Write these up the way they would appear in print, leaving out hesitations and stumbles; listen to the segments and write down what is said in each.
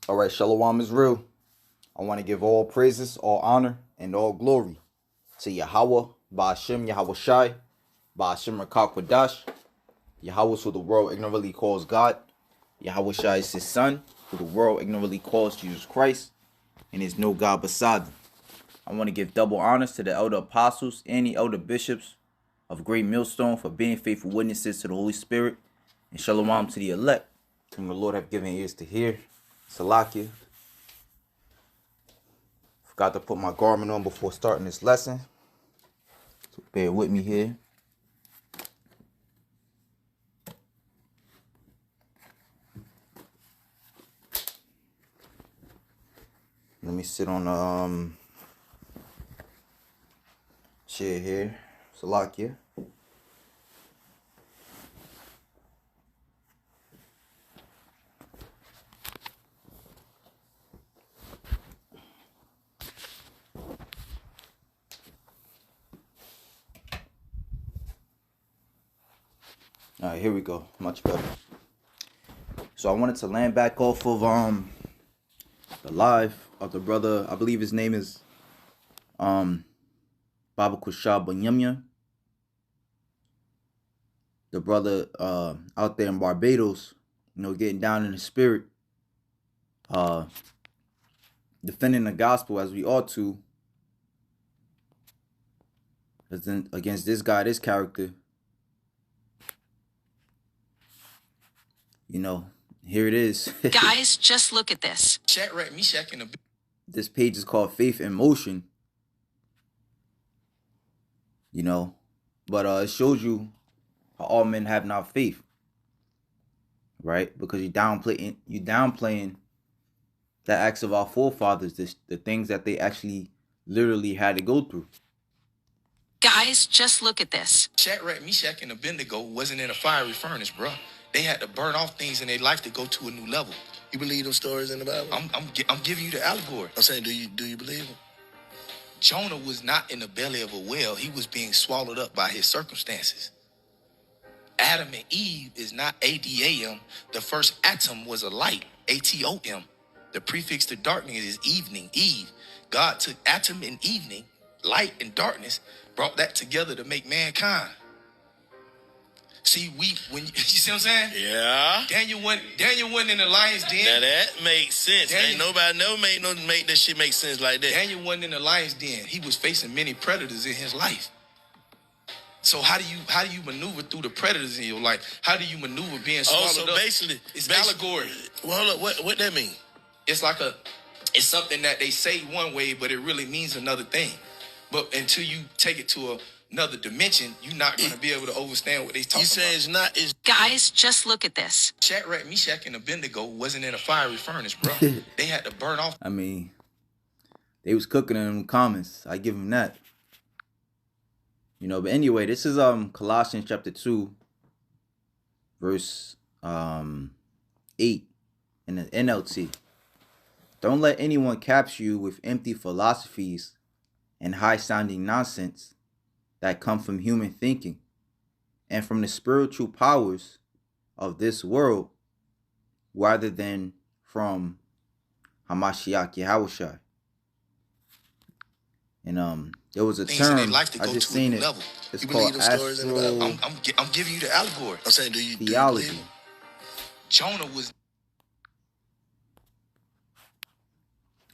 All right, Shalom is real. I want to give all praises, all honor, and all glory to Yahweh, Ba'ashem, Yahweh Shai, Ba'ashem Rakakwadash, Yahweh, who the world ignorantly calls God, Yahweh Shai is his son, who the world ignorantly calls Jesus Christ, and there's no God beside him. I want to give double honors to the elder apostles and the elder bishops of Great Millstone for being faithful witnesses to the Holy Spirit, and Shalom to the elect, whom the Lord have given ears to hear. Salakia. Forgot to put my garment on before starting this lesson, so bear with me here. Let me sit on the chair here. Salakia. All right, here we go. Much better. So I wanted to land back off of the live of the brother. I believe his name is Baba Kushab Banyamya. The brother out there in Barbados, getting down in the spirit, defending the gospel as we ought to, against this guy, this character. Here it is. Guys, just look at this. This page is called Faith in Motion. But it shows you how all men have not faith, right? Because you're downplaying the acts of our forefathers, the things that they actually literally had to go through. Guys, just look at this. Shadrach, Meshach, and Abednego wasn't in a fiery furnace, bro. They had to burn off things in their life to go to a new level. You believe those stories in the Bible? I'm giving you the allegory. I'm saying, do you believe them? Jonah was not in the belly of a whale. He was being swallowed up by his circumstances. Adam and Eve is not A-D-A-M. The first atom was a light, A-T-O-M. The prefix to darkness is evening, Eve. God took atom and evening, light and darkness, brought that together to make mankind. See, you see what I'm saying? Yeah. Daniel wasn't in the lion's den. Now that makes sense. Ain't nobody never make that shit make sense like that. Daniel wasn't in the lion's den. He was facing many predators in his life. So how do you maneuver through the predators in your life? How do you maneuver being swallowed up? Basically, it's allegory. Well, hold up, what that mean? It's it's something that they say one way, but it really means another thing. But until you take it to another dimension, you're not going to be able to understand what they talking about. You say it's Guys, just look at this. Shadrach, Meshach, and Abednego wasn't in a fiery furnace, bro. They had to burn off. I mean, they was cooking in them comments. I give them that. But anyway, this is Colossians chapter 2, verse 8 in the NLT. Don't let anyone capture you with empty philosophies and high-sounding nonsense that come from human thinking and from the spiritual powers of this world rather than from Hamashiach Yahushua. And there was a term, I just seen it. It's called astro... I'm giving you the allegory. I'm saying, do you theology. believe them? Jonah was...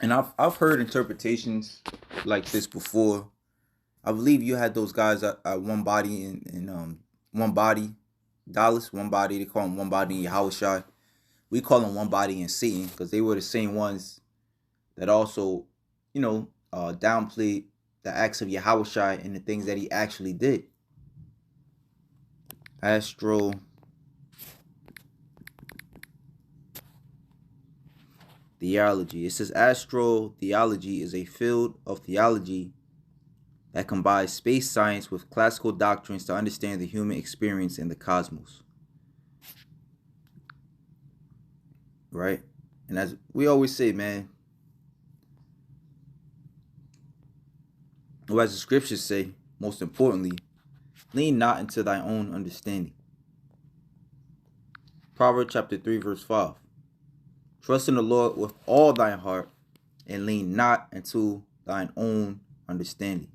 And I've heard interpretations like this before. I believe you had those guys at One Body and One Body, Dallas, One Body. They call them One Body and Yahushua. We call them One Body and Satan because they were the same ones that also, downplayed the acts of Yahushua and the things that he actually did. Astro theology. It says astro theology is a field of theology that combines space science with classical doctrines to understand the human experience in the cosmos. Right? And as we always say, man, or as the scriptures say, most importantly, lean not into thy own understanding. Proverbs chapter 3, verse 5. Trust in the Lord with all thine heart, and lean not into thine own understanding.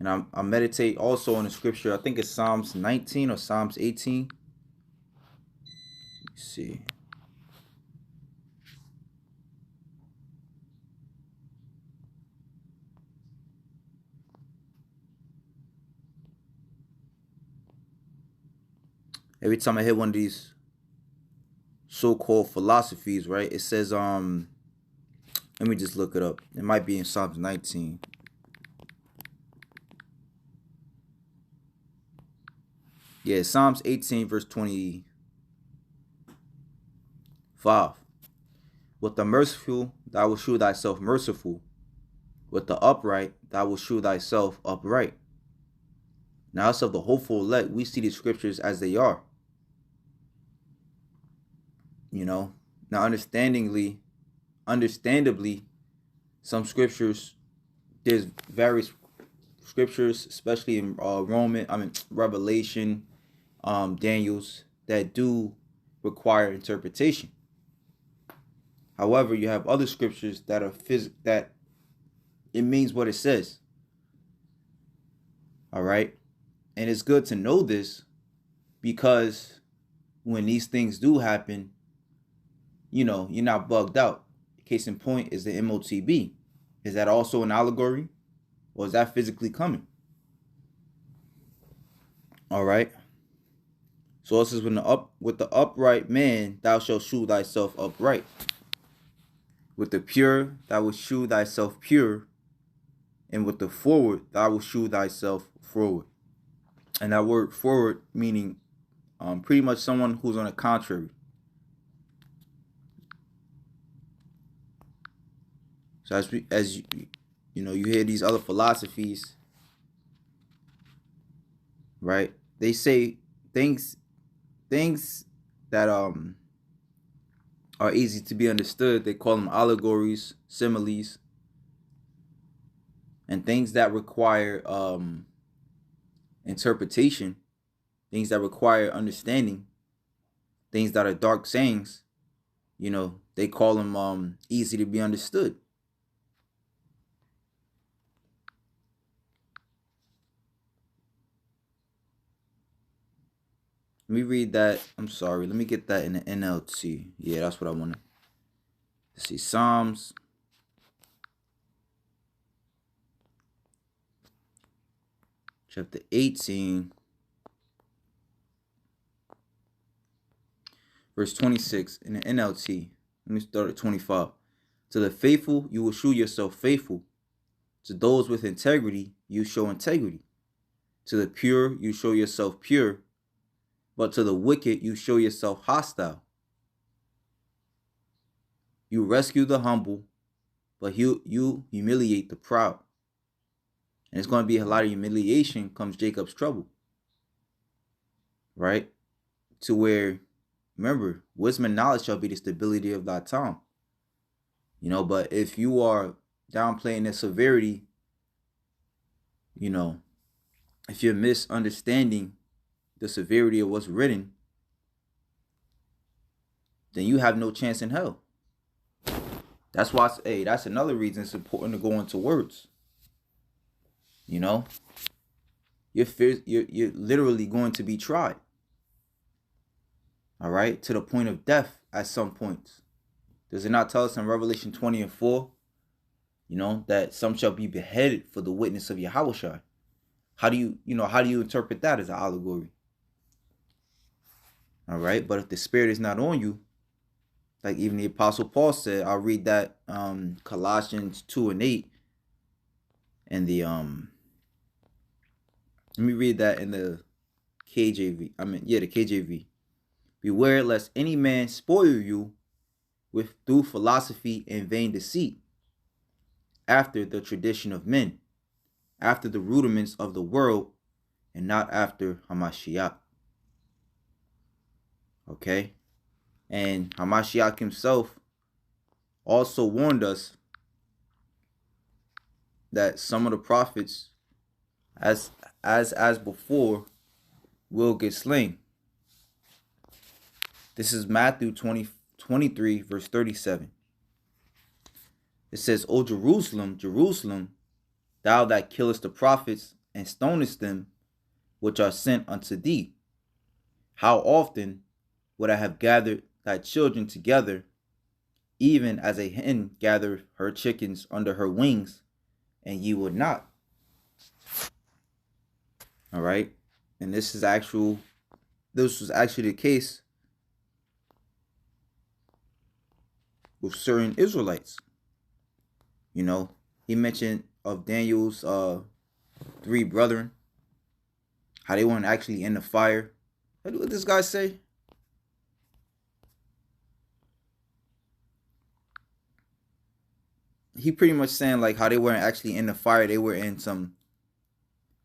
And I meditate also on the scripture. I think it's Psalms 19 or Psalms 18. Let's see. Every time I hit one of these so-called philosophies, right, it says, let me just look it up. It might be in Psalms 19. Yeah, Psalms 18, verse 25. With the merciful, thou wilt shew thyself merciful. With the upright, thou wilt shew thyself upright. Now, us of the hopeful elect, we see the scriptures as they are. You know, now understandably, some scriptures, there's various scriptures, especially in Revelation, Daniel's, that do require interpretation. However, you have other scriptures that are that it means what it says. All right, and it's good to know this, because when these things do happen, you know, you're not bugged out. Case in point is the MOTB. Is that also an allegory, or is that physically coming? All right. So it says, with the upright man, thou shalt shew thyself upright. With the pure, thou wilt shew thyself pure. And with the forward, thou wilt shew thyself forward. And that word forward meaning pretty much someone who's on the contrary. So as you know, you hear these other philosophies, right? They say things that are easy to be understood. They call them allegories, similes, and things that require interpretation, things that require understanding, things that are dark sayings. You know, they call them easy to be understood. Let me read that. I'm sorry. Let me get that in the NLT. Yeah, that's what I want to see. Psalms. Chapter 18. Verse 26 in the NLT. Let me start at 25. To the faithful, you will shew yourself faithful. To those with integrity, you show integrity. To the pure, you show yourself pure. But to the wicked, you show yourself hostile. You rescue the humble, but you humiliate the proud. And it's going to be a lot of humiliation comes Jacob's trouble. Right? To where, remember, wisdom and knowledge shall be the stability of thy tongue. You know, but if you are downplaying the severity, you know, if you're misunderstanding the severity of what's written, then you have no chance in hell. That's why, that's another reason it's important to go into words. You know, you're literally going to be tried. All right, to the point of death at some points. Does it not tell us in Revelation 20:4, you know, that some shall be beheaded for the witness of Yahushua? How do you interpret that as an allegory? All right, but if the Spirit is not on you, like even the Apostle Paul said, I'll read that Colossians 2:8, and the let me read that in the KJV. The KJV. Beware lest any man spoil you through philosophy and vain deceit, after the tradition of men, after the rudiments of the world, and not after Hamashiach. Okay? And Hamashiach himself also warned us that some of the prophets, as before, will get slain. This is Matthew 24:20. 23, verse 37. It says, O Jerusalem, Jerusalem, thou that killest the prophets and stonest them which are sent unto thee, how often would I have gathered thy children together, even as a hen gathereth her chickens under her wings, and ye would not. All right. And this was actually the case with certain Israelites. You know, he mentioned of Daniel's 3 brethren, how they weren't actually in the fire. What did this guy say? He pretty much saying like how they weren't actually in the fire, they were in some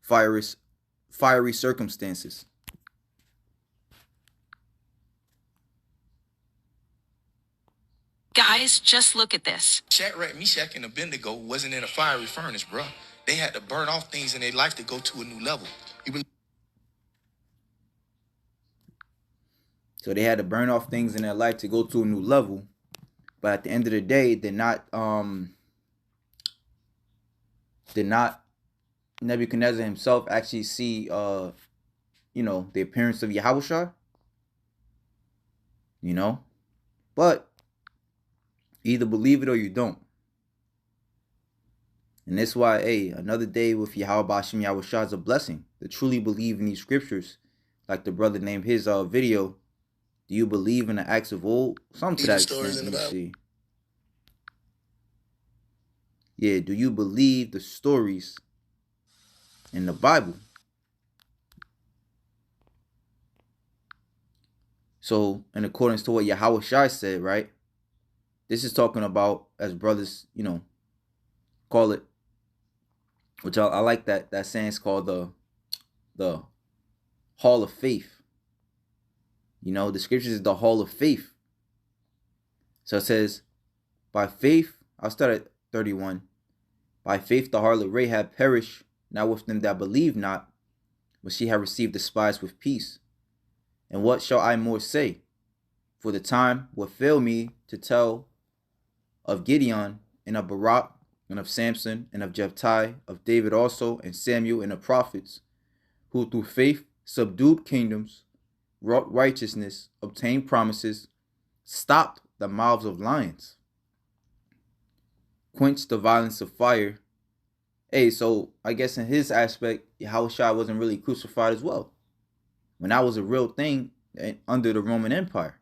fiery circumstances. Guys, just look at this. Shadrach, Meshach, and Abednego wasn't in a fiery furnace, bro. They had to burn off things in their life to go to a new level. So they had to burn off things in their life to go to a new level. But at the end of the day, did not Nebuchadnezzar himself actually see the appearance of Yahushua? You know? But either believe it or you don't. And that's why, another day with Yahweh Bashim Yahushua is a blessing. To truly believe in these scriptures, like the brother named his video, do you believe in the acts of old? Some to that extent. Let me see. Yeah, do you believe the stories in the Bible? So, in accordance to what Yahushua said, right? This is talking about, as brothers, call it, which I like that saying is called the Hall of Faith. The scriptures is the Hall of Faith. So it says, by faith, I'll start at 31. By faith the harlot Rahab perished, not with them that believe not, but she had received the spies with peace. And what shall I more say? For the time will fail me to tell of Gideon, and of Barak, and of Samson, and of Jephthah, of David also, and Samuel, and the prophets, who through faith subdued kingdoms, wrought righteousness, obtained promises, stopped the mouths of lions, quenched the violence of fire. So I guess in his aspect, Yahushua wasn't really crucified as well, when that was a real thing under the Roman Empire.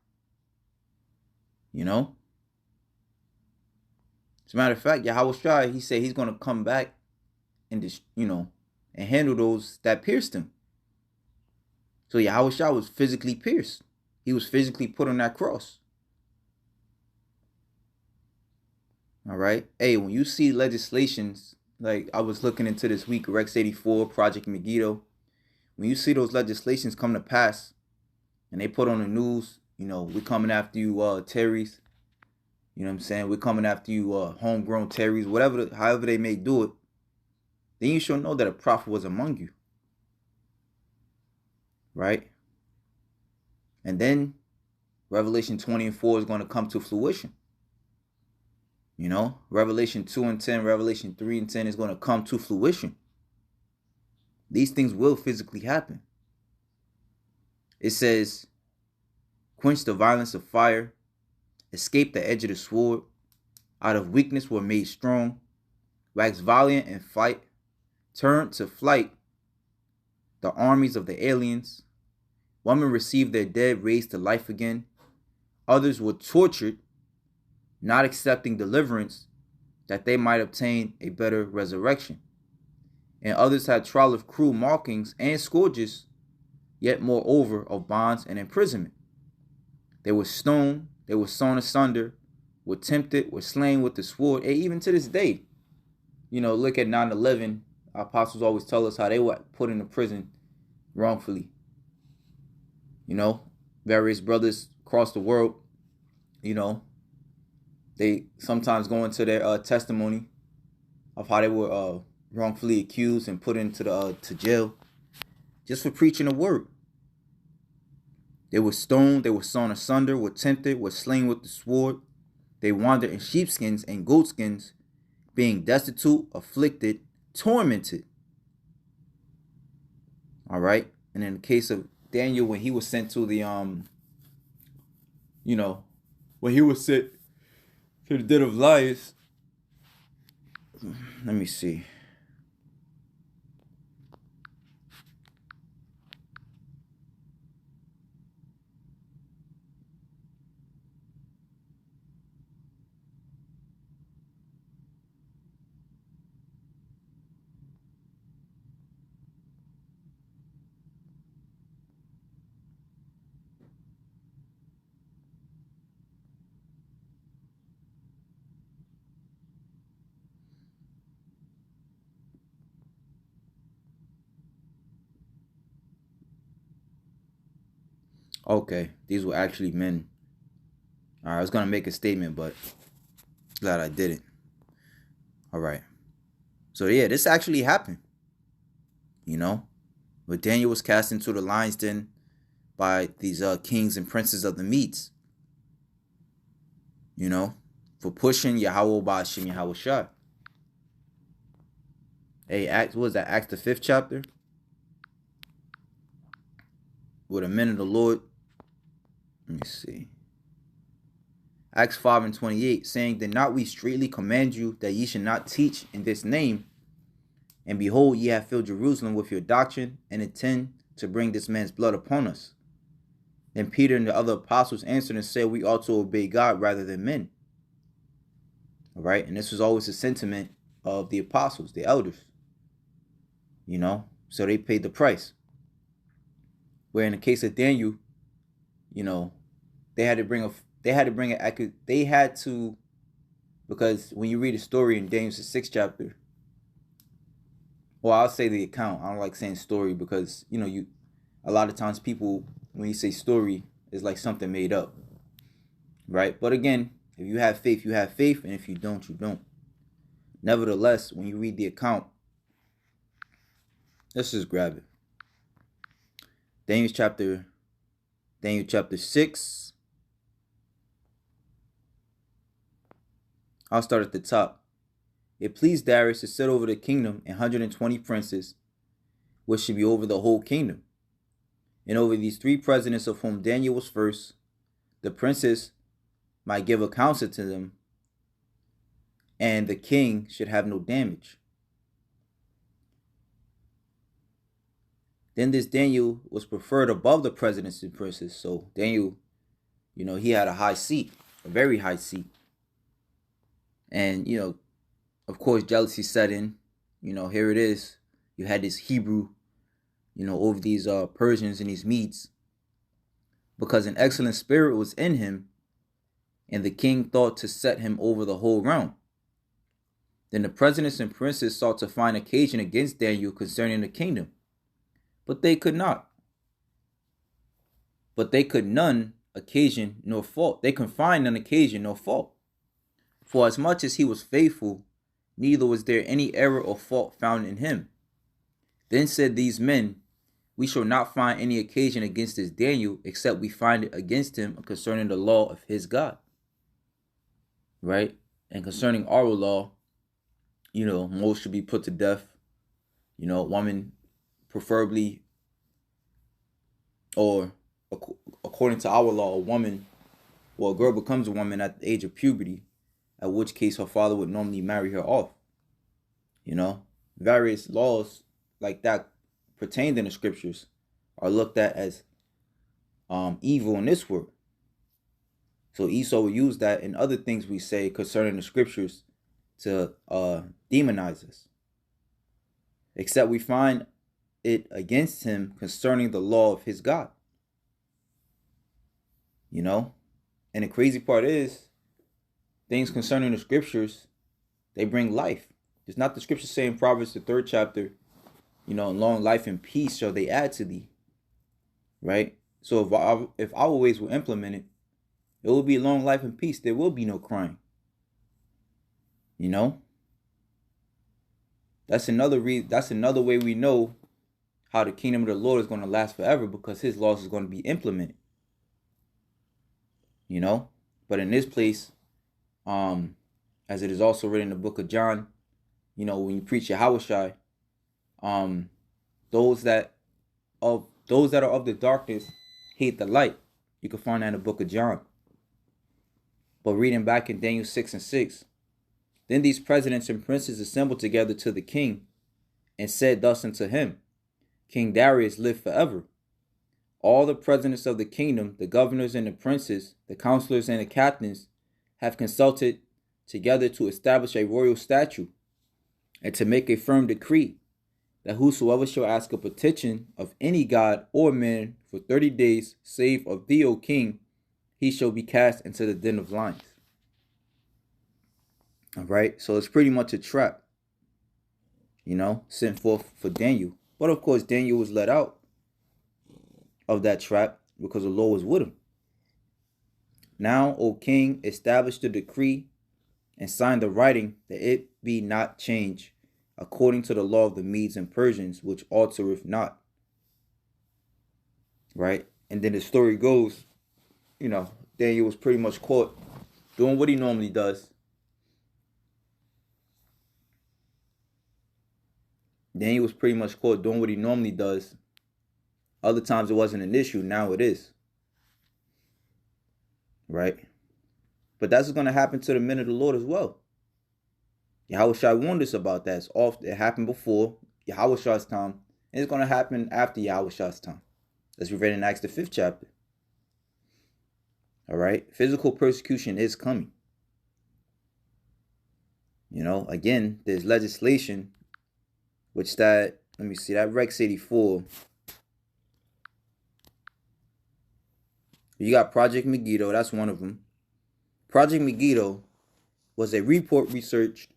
As a matter of fact, Yahushua, he said he's going to come back and and handle those that pierced him. So Yahushua was physically pierced. He was physically put on that cross. All right. When you see legislations, like I was looking into this week, Rex 84, Project Megiddo, when you see those legislations come to pass and they put on the news, we're coming after you, Terrys. You know what I'm saying? We're coming after you, homegrown Terrys, however they may do it. Then you should know that a prophet was among you. Right? And then Revelation 20 and 4 is going to come to fruition. Revelation 2 and 10, Revelation 3 and 10 is going to come to fruition. These things will physically happen. It says, quench the violence of fire, escape the edge of the sword, out of weakness were made strong, wax valiant in fight, turn to flight the armies of the aliens. Women received their dead raised to life again. Others were tortured, not accepting deliverance, that they might obtain a better resurrection. And others had trial of cruel mockings and scourges, yet moreover of bonds and imprisonment. They were stoned, they were sawn asunder, were tempted, were slain with the sword. And even to this day, look at 9/11. Our apostles always tell us how they were put into prison wrongfully. Various brothers across the world, they sometimes go into their testimony of how they were wrongfully accused and put into to jail just for preaching the word. They were stoned, they were sawn asunder, were tempted, were slain with the sword. They wandered in sheepskins and goatskins, being destitute, afflicted, tormented. All right. And in the case of Daniel, when he was sent to the when he was sent to the den of lions, let me see. Okay, these were actually men. All right, I was gonna make a statement, but glad I didn't. All right. So yeah, this actually happened. But Daniel was cast into the lion's den by these kings and princes of the Medes. For pushing Yahweh Ba'ashem Yahweh Shai. Hey, Acts, what was that? Acts the 5th chapter? With the men of the Lord. Let me see. Acts 5:28, saying, "Did not we straitly command you that ye should not teach in this name? And behold, ye have filled Jerusalem with your doctrine, and intend to bring this man's blood upon us." Then Peter and the other apostles answered and said, "We ought to obey God rather than men." All right, and this was always the sentiment of the apostles, the elders. So they paid the price. Where in the case of Daniel, they had to, because when you read a story in Daniel's 6th chapter, well, I'll say the account. I don't like saying story because, a lot of times people, when you say story, it's like something made up, right? But again, if you have faith, you have faith, and if you don't, you don't. Nevertheless, when you read the account, let's just grab it. Daniel chapter 6. I'll start at the top. It pleased Darius to set over the kingdom 120 princes, which should be over the whole kingdom. And over these 3 presidents, of whom Daniel was first, the princes might give a counsel to them, and the king should have no damage. Then this Daniel was preferred above the presidents and princes. So Daniel, he had a high seat, a very high seat. And, of course, jealousy set in. Here it is. You had this Hebrew, over these Persians and these Medes. Because an excellent spirit was in him, and the king thought to set him over the whole realm. Then the presidents and princes sought to find occasion against Daniel concerning the kingdom. But they could not. But they could none occasion nor fault. They could find none occasion nor fault. For as much as he was faithful, neither was there any error or fault found in him. Then said these men, "We shall not find any occasion against this Daniel, except we find it against him concerning the law of his God." Right? And concerning our law, most should be put to death. Woman preferably, or according to our law, a girl becomes a woman at the age of puberty, at which case her father would normally marry her off. Various laws like that pertained in the scriptures are looked at as evil in this world. So Esau will use that in other things we say concerning the scriptures to demonize us. Except we find it against him concerning the law of his God. And the crazy part is, things concerning the scriptures, they bring life. It's not the scripture saying in Proverbs the 3rd chapter, long life and peace shall they add to thee. Right? So if our ways were implemented, it will be long life and peace. There will be no crime. That's another way we know how the kingdom of the Lord is going to last forever, because his laws is going to be implemented. you know. But in this place, as it is also written in the book of John, you know, when you preach Yahushai, those that are of the darkness hate the light. You can find that in the book of John. But reading back in Daniel 6:6, then these presidents and princes assembled together to the king, and said thus unto him, King Darius live forever. All the presidents of the kingdom, the governors and the princes, the counselors and the captains, have consulted together to establish a royal statute, and to make a firm decree, that whosoever shall ask a petition of any god or man for 30 days, save of thee, O king, he shall be cast into the den of lions. All right, so it's pretty much a trap, you know, sent forth for Daniel. But of course, Daniel was let out of that trap because the Lord was with him. Now, O king, establish the decree and sign the writing, that it be not changed, according to the law of the Medes and Persians, which altereth not. Right? And then the story goes, you know, Daniel was pretty much caught doing what he normally does. Daniel was pretty much caught doing what he normally does. Other times it wasn't an issue. Now it is. Right? But that's going to happen to the men of the Lord as well. Yahushua warned us about that. It happened before Yahushua's time, and it's going to happen after Yahushua's time, as we read in Acts the 5th chapter. All right, physical persecution is coming. You know, again, there's legislation, which that, let me see, that Rex 84. You got Project Megiddo, that's one of them. Project Megiddo was a report researched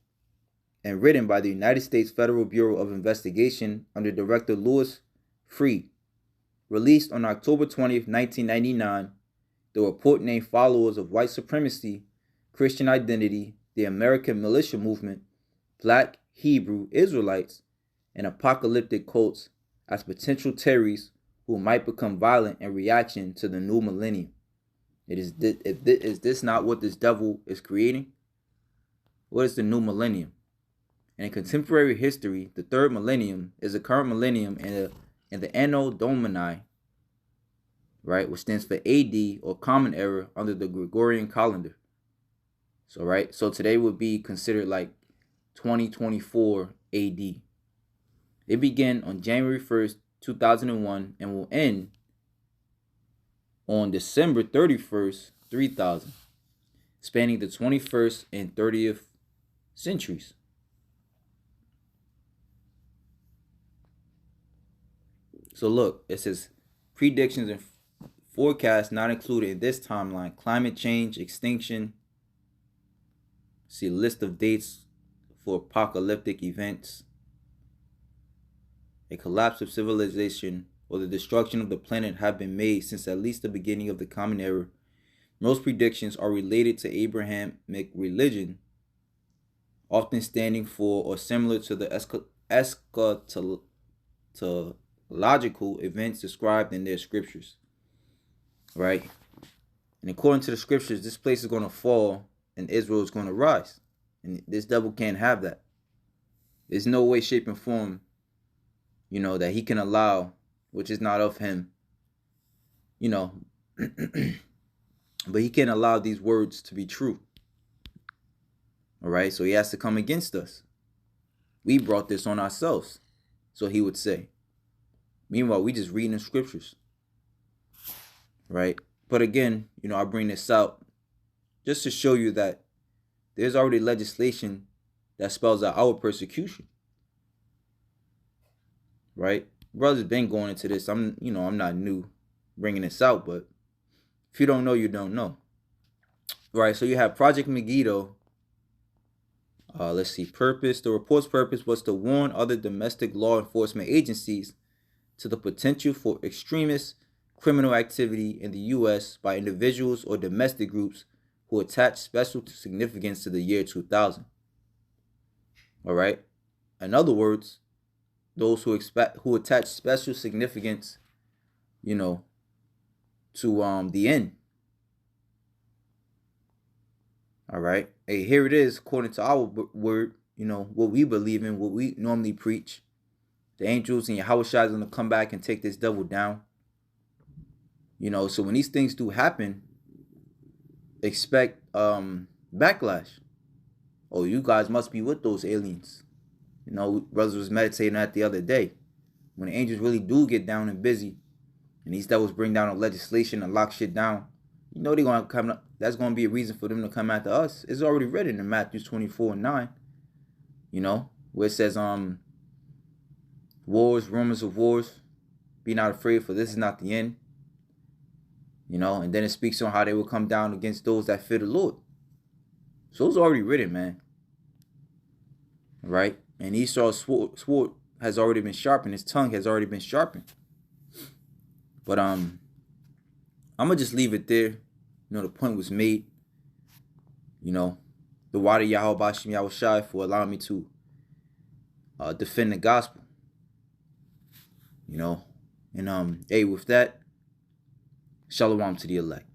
and written by the United States Federal Bureau of Investigation under Director Louis Freeh. Released on October 20th, 1999, the report named followers of white supremacy, Christian identity, the American militia movement, Black Hebrew Israelites, and apocalyptic cults as potential terrorists who might become violent in reaction to the new millennium. Is this not what this devil is creating? What is the new millennium? And in contemporary history, the third millennium is the current millennium in the Anno Domini, right, which stands for AD, or Common Era, under the Gregorian calendar. So, right, so today would be considered like 2024 AD. It began on January 1st, 2001, and will end on December 31st, 3000, spanning the 21st and 30th centuries. So look, it says predictions and forecasts not included in this timeline: climate change, extinction. See list of dates for apocalyptic events, a collapse of civilization, or the destruction of the planet have been made since at least the beginning of the Common Era. Most predictions are related to Abrahamic religion, often standing for or similar to the eschatological events described in their scriptures. Right? And according to the scriptures, this place is going to fall and Israel is going to rise. And this devil can't have that. There's no way, shape, and form, you know, that he can allow, which is not of him, you know, but he can't allow these words to be true. All right, so he has to come against us. We brought this on ourselves, so he would say. Meanwhile, we just reading the scriptures, right? But again, you know, I bring this out just to show you that there's already legislation that spells out our persecution, right? Brothers been going into this. I'm not new bringing this out, but if you don't know, you don't know. Right, so you have Project Megiddo. Let's see, purpose. The report's purpose was to warn other domestic law enforcement agencies to the potential for extremist criminal activity in the U.S. by individuals or domestic groups who attach special significance to the year 2000. All right. In other words, those who attach special significance, you know, to the end. All right. Hey, here it is, according to our word, you know, what we believe in, what we normally preach. The angels and Yahweh Shai is going to come back and take this devil down. You know, so when these things do happen, expect backlash. Oh, you guys must be with those aliens. You know, brothers was meditating that the other day. When the angels really do get down and busy, and these devils bring down a legislation and lock shit down, you know they're gonna come up. That's gonna be a reason for them to come after us. It's already written in Matthew 24:9. You know, where it says wars, rumors of wars, be not afraid, for this is not the end. You know, and then it speaks on how they will come down against those that fear the Lord. So it's already written, man. Right? And Esau's sword has already been sharpened. His tongue has already been sharpened. But I'm gonna just leave it there. You know, the point was made. You know, the water Yahweh Bashim Yahweh Shai for allowing me to defend the gospel. You know, and hey, with that, shalom to the elect.